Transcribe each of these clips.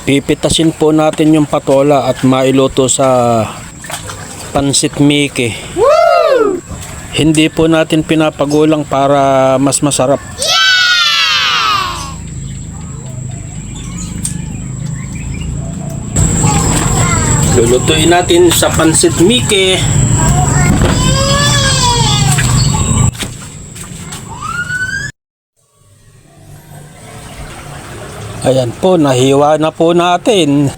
Pipitasin po natin yung patola at mailuto sa pansit Mickey. Woo! Hindi po natin pinapagulang para mas masarap. Lulutuin natin sa pansit Mickey. Ayan po, nahiwa na po natin.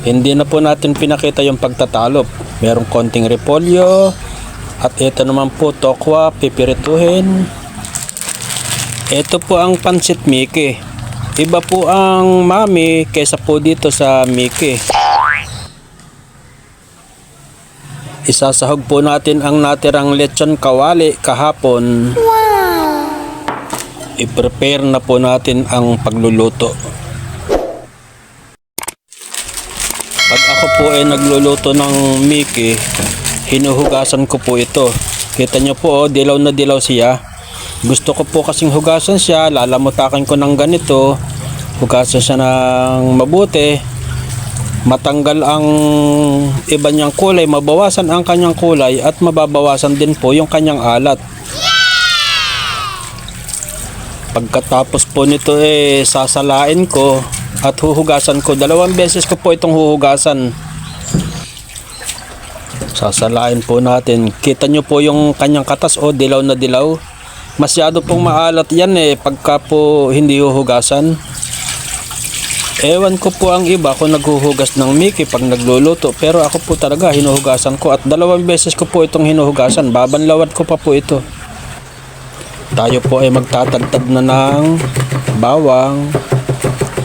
Hindi na po natin pinakita yung pagtatalop. Merong konting repolyo. At ito naman po, tokwa, pipirituhin. Ito po ang pansit Mickey. Iba po ang mami kaysa po dito sa Mickey. Isasahog po natin ang natirang lechon kawali kahapon. Wow! I-prepare na po natin ang pagluluto. Pag ako po ay nagluluto ng Mickey, hinuhugasan ko po ito. Kita nyo po, dilaw na dilaw siya. Gusto ko po kasing hugasan siya, lalamutakin ko ng ganito. Hugasan siya ng mabuti. Matanggal ang iba niyang kulay, mabawasan ang kanyang kulay at mababawasan din po yung kanyang alat. Pagkatapos po nito sasalain ko at huhugasan ko. 2 beses ko po itong huhugasan. Sasalain po natin. Kita nyo po yung kanyang katas, dilaw na dilaw. Masyado pong maalat yan pagka po hindi huhugasan. Ewan ko po ang iba kung naghuhugas ng Mickey pag nagluluto, pero ako po talaga hinuhugasan ko at 2 beses ko po itong hinuhugasan. Babanlawat ko pa po ito. Tayo po ay magtatagtad na ng bawang.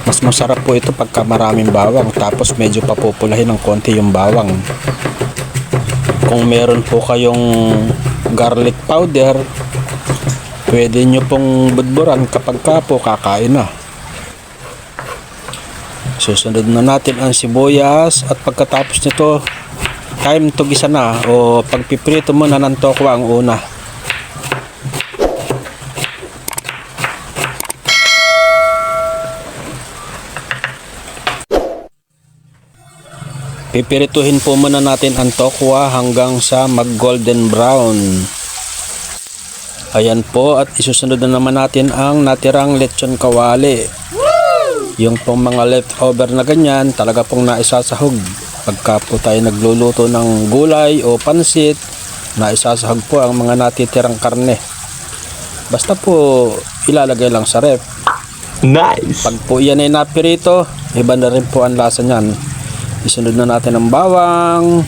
Mas masarap po ito pagka maraming bawang, tapos medyo papupulahin ng konti yung bawang. Kung meron po kayong garlic powder, pwede nyo pong budburan kapag ka po kakain na. Susunod na natin ang sibuyas at pagkatapos nito, time to gisa na o pagpiprito muna ng tokwa ang una. Pipirituhin po muna natin ang tokwa hanggang sa mag golden brown. Ayan po, at isusunod na naman natin ang natirang lechon kawali. Yung pong mga leftover na ganyan, talaga pong naisasahog. Pagka po tayo nagluluto ng gulay o pansit, naisasahog po ang mga natitirang karne. Basta po ilalagay lang sa ref. Nice! Pag po yan ay napirito, iba na rin po ang lasa niyan. Isunod na natin ang bawang.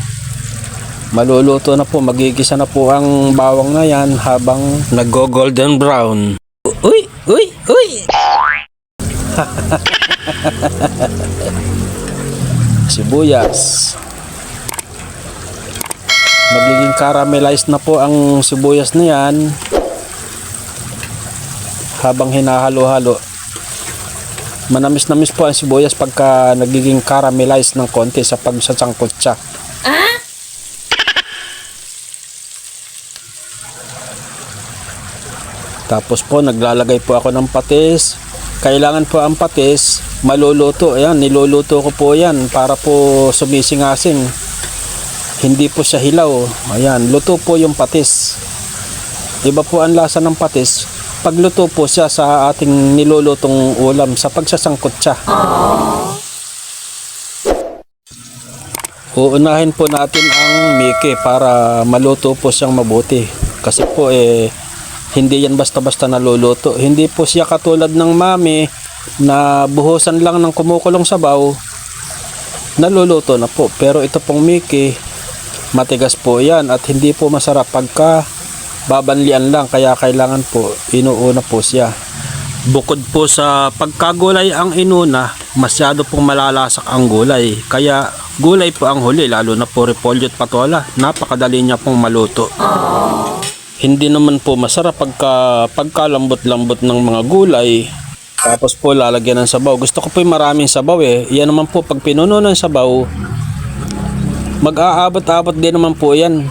Maluluto na po, magigisa na po ang bawang na yan habang nag-golden brown. Uy! Uy! Uy! Sibuyas. Magiging caramelized na po ang sibuyas na yan habang hinahalo-halo. Manamis-namis po ang sibuyas pagka nagiging caramelized ng konti sa pagsasangkot siya. Tapos po naglalagay po ako ng patis. Kailangan po ang patis maluluto. Ayan, niluluto ko po yan para po sumisingasing. Hindi po siya hilaw. Ayan, luto po yung patis. Iba po ang lasa ng patis pagluto po siya sa ating nilulutong ulam sa pagsasangkot siya. Uunahin po natin ang Mickey para maluto po siyang mabuti. Kasi po hindi yan basta-basta naluluto. Hindi po siya katulad ng mami na buhusan lang ng kumukulong sabaw, naluluto na po. Pero ito pong Mickey, matigas po yan at hindi po masarap pagka babanlian lang, kaya kailangan po inuuna po siya. Bukod po sa pagkagulay ang inuna, masyado pong malalasak ang gulay, kaya gulay po ang huli, lalo na po repolyo at patola. Napakadali niya pong maluto. Hindi naman po masarap pagkalambot-lambot ng mga gulay. Tapos po lalagyan ng sabaw. Gusto ko po yung maraming sabaw Yan naman po pag pinuno ng sabaw, mag-aabot-abot din naman po yan.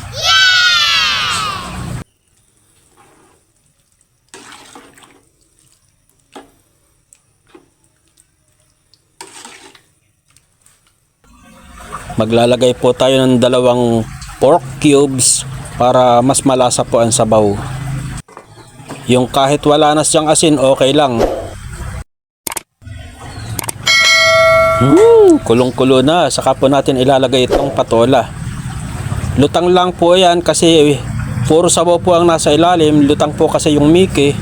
Maglalagay po tayo ng 2 pork cubes para mas malasa po ang sabaw. Yung kahit wala na siyang asin, okay lang. Kulong-kulo na. Saka po natin ilalagay itong patola. Lutang lang po yan kasi puro sabaw po ang nasa ilalim. Lutang po kasi yung miki.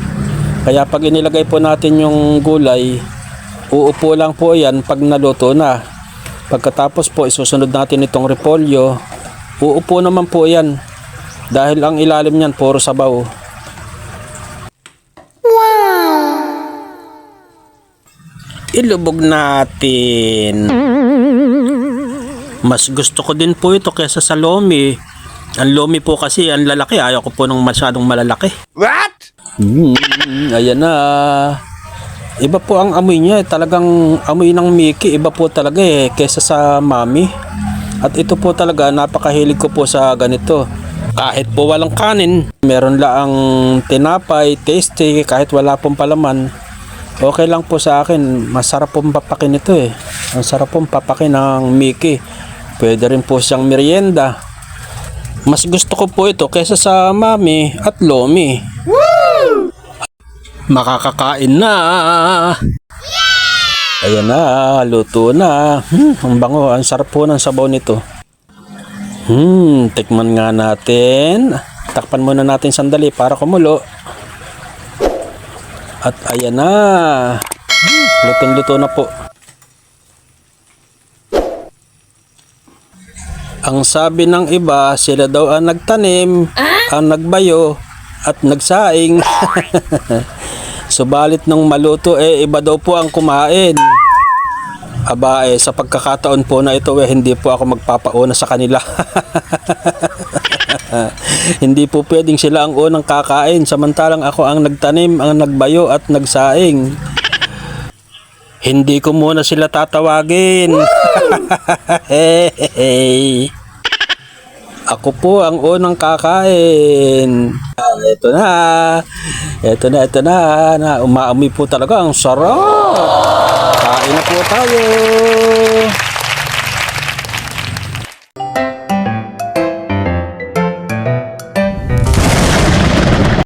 Kaya pag inilagay po natin yung gulay, uupo lang po yan pag naluto na. Pagkatapos po isusunod natin itong repolyo, uupo naman po yan. Dahil ang ilalim niyan puro sabaw. Ilubog natin. Mas gusto ko din po ito kaysa sa lomi. Ang lomi po kasi ang lalaki. Ayaw ko po ng masyadong malalaki. What? Ayan na. Iba po ang amoy niya. Talagang amoy ng Mickey. Iba po talaga kaysa sa mami. At ito po talaga napakahilig ko po sa ganito. Kahit po walang kanin, meron lang tinapay, tasty, kahit wala pong palaman. Okay lang po sa akin. Masarap pong papakin ito Ang sarap pong papakin ng Mickey. Pwede rin po siyang merienda. Mas gusto ko po ito kaysa sa mami at lomi. Woo! Makakakain na. Ayan na, luto na. Ang bango, ang sarap po ng sabaw nito. Tikman nga natin. Takpan muna natin sandali para kumulo. At ayan na. Lutong-luto na po. Ang sabi ng iba, sila daw ang nagtanim, ang nagbayo, at nagsaing. Subalit nung maluto, iba daw po ang kumain. Aba, sa pagkakataon po na ito, hindi po ako magpapauna sa kanila. Hindi po pwedeng sila ang unang kakain, samantalang ako ang nagtanim, ang nagbayo at nagsaing. Hindi ko muna sila tatawagin. Ako po ang unang kakain. Ito na. Ito na. Umaamoy po talaga. Ang sarap. Kain na po tayo.